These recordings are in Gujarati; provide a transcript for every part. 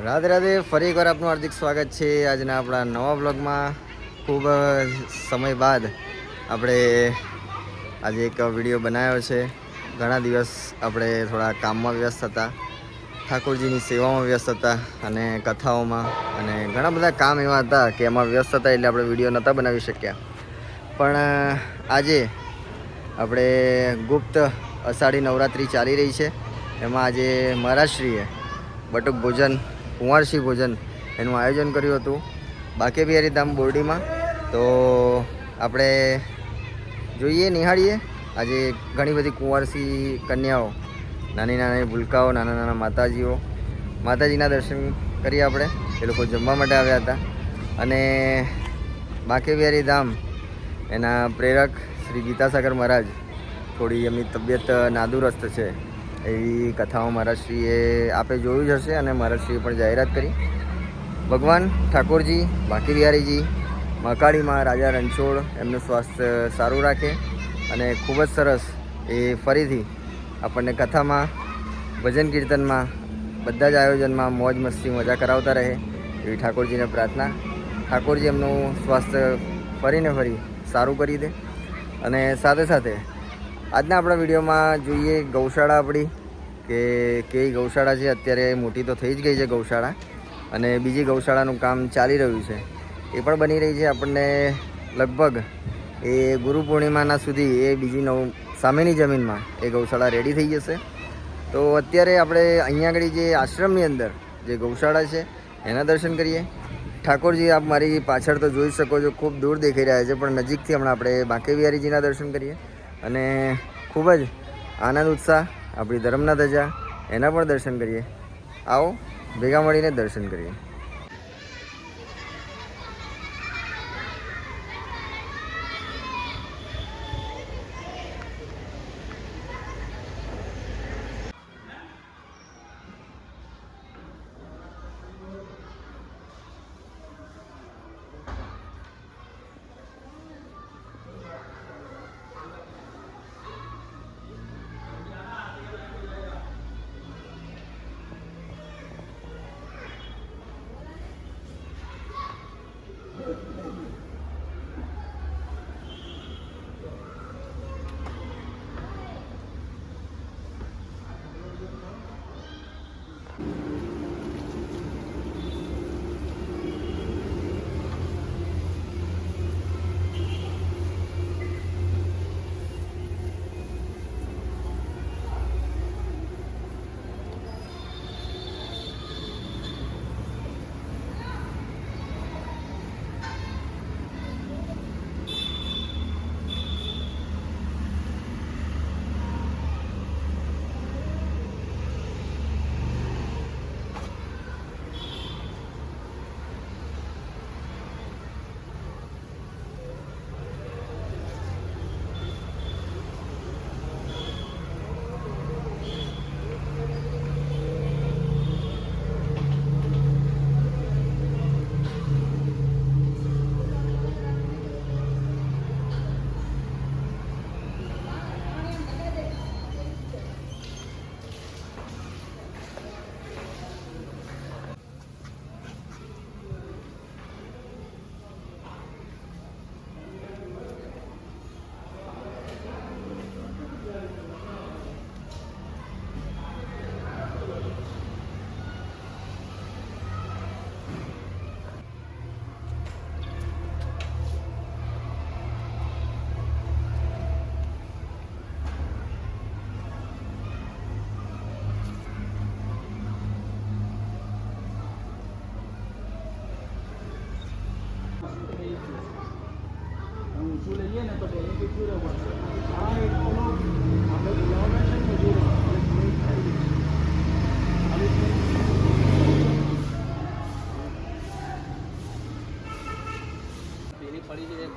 રાધે રાધે, ફરી એકવાર આપનું હાર્દિક સ્વાગત છે આજના આપણા નવા બ્લોગમાં. ખૂબ સમય બાદ આપણે આજે એક વિડીયો બનાવ્યો છે. ઘણા દિવસ આપણે થોડા કામમાં વ્યસ્ત હતા, ઠાકોરજીની સેવામાં વ્યસ્ત હતા અને કથાઓમાં, અને ઘણા બધા કામ એવા હતા કે એમાં વ્યસ્ત હતા એટલે આપણે વિડીયો નહોતા બનાવી શક્યા. પણ આજે આપણે ગુપ્ત અષાઢી નવરાત્રિ ચાલી રહી છે, એમાં આજે મહારાજશ્રીએ બટુક ભોજન, કુંવારસી ભોજન એનું આયોજન કર્યું હતું બાકે બિહારી ધામ બોરડીમાં. તો આપણે જોઈએ, નિહાળીએ. આજે ઘણી બધી કુંવારસી કન્યાઓ, નાની નાની ભૂલકાઓ, નાના નાના માતાજીના દર્શન કરીએ આપણે. એ લોકો જમવા માટે આવ્યા હતા. અને બાકે બિહારી ધામ એના પ્રેરક શ્રી ગીતાસાગર મહારાજ, થોડી એમની તબિયત નાદુરસ્ત છે એવી કથાઓ મહારાજશ્રીએ આપે જોયું જ હશે, અને મહારાજશ્રીએ પણ જાહેરાત કરી. ભગવાન ઠાકોરજી, બાકી બિહારીજી, મહાકાળીમાં, રાજા રણછોડ એમનું સ્વાસ્થ્ય સારું રાખે અને ખૂબ જ સરસ એ ફરીથી આપણને કથામાં, ભજન કીર્તનમાં, બધા જ આયોજનમાં મોજ મસ્તી મજા કરાવતા રહે એવી ઠાકોરજીને પ્રાર્થના. ઠાકોરજી એમનું સ્વાસ્થ્ય ફરીને ફરી સારું કરી દે. અને સાથે સાથે આજના આપણા વિડીયોમાં જોઈએ ગૌશાળા આપણી, કે કેવી ગૌશાળા છે. અત્યારે મોટી તો થઈ જ ગઈ છે ગૌશાળા, અને બીજી ગૌશાળાનું કામ ચાલી રહ્યું છે, એ પણ બની રહી છે. આપણને લગભગ એ ગુરુ પૂર્ણિમાના સુધી એ બીજી સામેની જમીનમાં એ ગૌશાળા રેડી થઈ જશે. તો અત્યારે આપણે અહીંયા આગળ જે આશ્રમની અંદર જે ગૌશાળા છે એના દર્શન કરીએ. ઠાકોરજી આપ મારી પાછળ તો જોઈ શકો છો, ખૂબ દૂર દેખાઈ રહ્યા છે, પણ નજીકથી હમણાં આપણે બાંકે બિહારીજીના દર્શન કરીએ. અને ખૂબ જ આનંદ ઉત્સાહ, આપણી ધર્મના ધજા એના પણ દર્શન કરીએ. આવો ભેગા મળીને દર્શન કરીએ.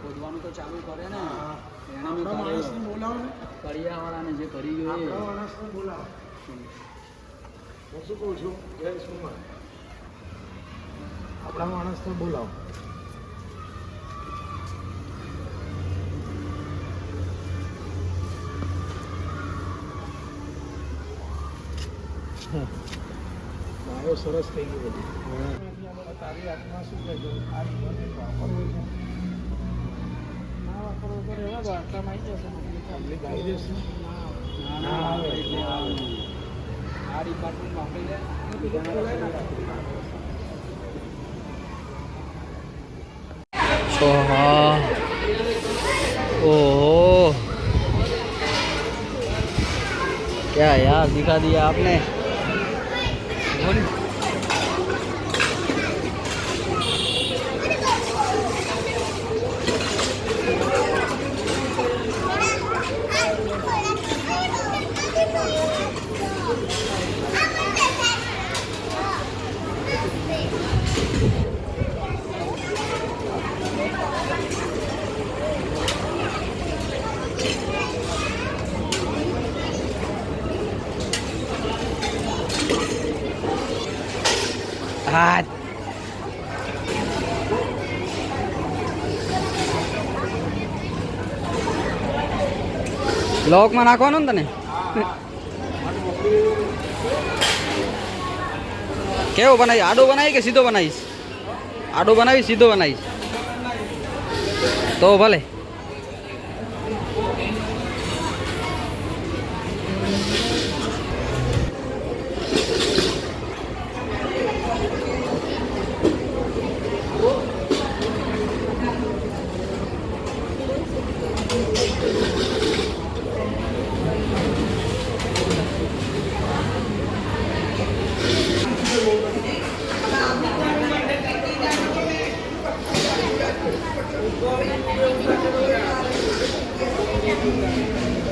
ખોદવાનું તો ચાલુ કરે ને, એને કડિયાવાળાને જે કરી ગયું એ માણસને બોલાવો. હું શું કહું છું, આપણા માણસને બોલાવો. હવે સરસ થઈ ગયું બધું. તારી હાથમાં શું કહે છે? આ જીવનને વાપરવું છે. ના વાપરવું તો રહેવા દો. આટલામાં આવી જશે પબ્લિક આવી જશે. ના આવે એટલે આ ડિપાર્ટમેન્ટ વાપરી જાય. ओह क्या यार दिखा दिया आपने। हाथ લોક માં નાખવાનું ને તને કેવો બનાવી આડો બનાવી કે સીધો બનાવીશ આડો બનાવી સીધો બનાવીશ તો ભલે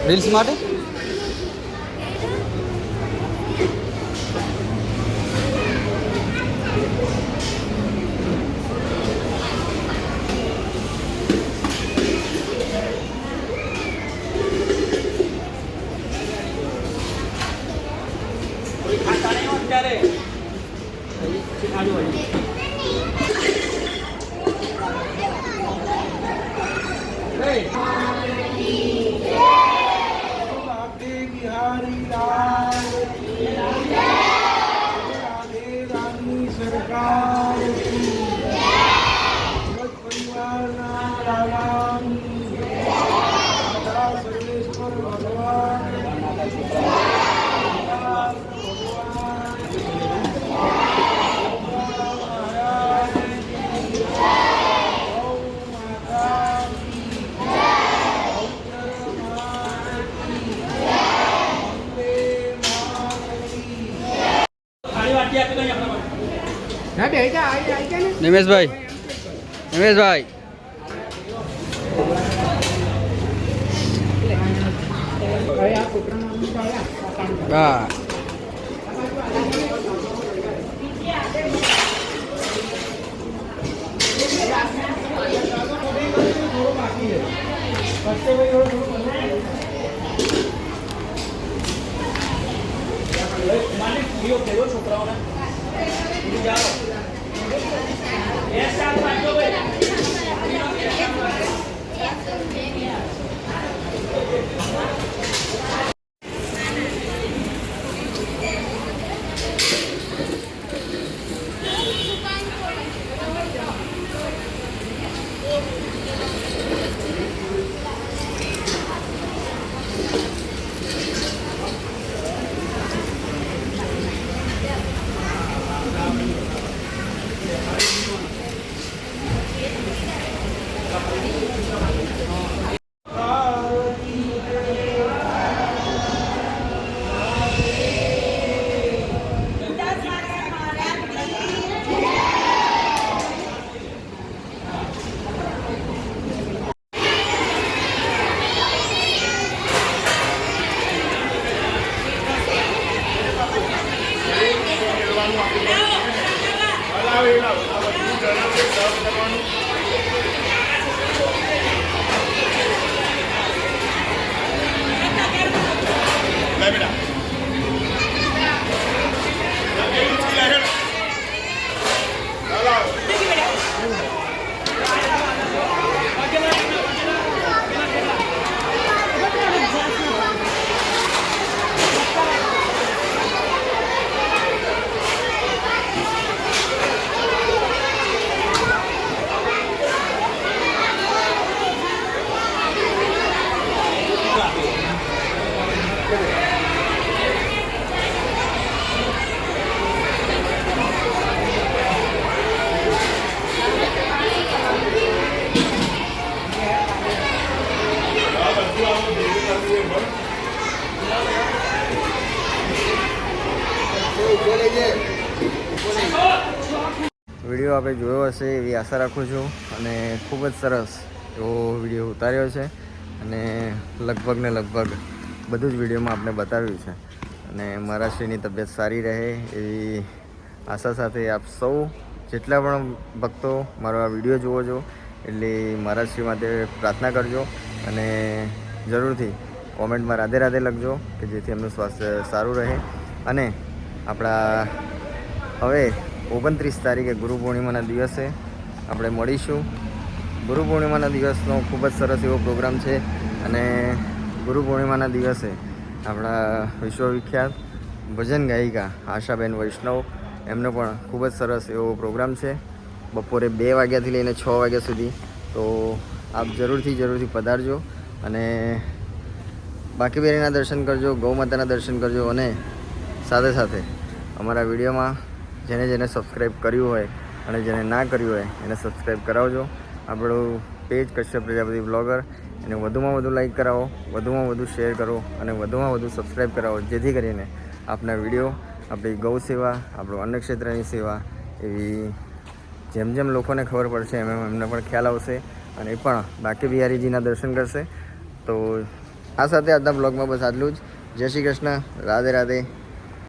રીલ્સ માટે बिहारी लाल राधे रानी सरकार की परिवार सर्वेश्वर भगवान નિમેશભાઈ નિમેશભાઈ હા વિડીયો આપણે જોયો હશે એવી આશા રાખું છું અને ખૂબ જ સરસ એવો વિડીયો ઉતાર્યો છે અને લગભગ ને લગભગ બધું જ વિડીયોમાં આપણે બતાવ્યું છે અને મારા શ્રીની તબિયત સારી રહે એવી આશા સાથે આપ સૌ જેટલા પણ ભક્તો મારો આ વિડીયો જુઓ છો એટલે મારા શ્રી માટે પ્રાર્થના કરજો અને જરૂરથી કોમેન્ટમાં રાધે રાધે લખજો કે જેથી એમનું સ્વાસ્થ્ય સારું રહે અને આપણા હવે 29 તારીખે ગુરુ પૂર્ણિમાના દિવસે આપણે મળીશું. ગુરુ પૂર્ણિમાના દિવસનો ખૂબ જ સરસ એવો પ્રોગ્રામ છે અને ગુરુ પૂર્ણિમાના દિવસે આપણા વિશ્વવિખ્યાત ભજન ગાયિકા આશાબેન વૈષ્ણવ એમનો પણ ખૂબ જ સરસ એવો પ્રોગ્રામ છે બપોરે 2 વાગ્યાથી લઈને 6 વાગ્યા સુધી. તો આપ જરૂરથી પધારજો અને બાકી બેરીના દર્શન કરજો, ગૌ માતાના દર્શન કરજો અને સાથે સાથે અમારા વિડીયોમાં જેને સબસ્ક્રાઈબ કર્યું હોય અને જેને ના કર્યું હોય એને સબસ્ક્રાઈબ કરાવજો. આપણું પેજ કશ્યપ પ્રજાપતિ બ્લોગર એને વધુમાં વધુ લાઈક કરાવો, વધુમાં વધુ શેર કરો અને વધુમાં વધુ સબસ્ક્રાઈબ કરાવો જેથી કરીને આપના વિડીયો, આપણી ગૌ સેવા, આપણું અન્નક્ષેત્રની સેવા એવી જેમ લોકોને ખબર પડશે એમ એમને પણ ખ્યાલ આવશે અને એ પણ બાકી બિહારીજીના દર્શન કરશે. તો આ સાથે આજના બ્લોગમાં બસ આટલું જ. જય શ્રી કૃષ્ણ, રાધે રાધે.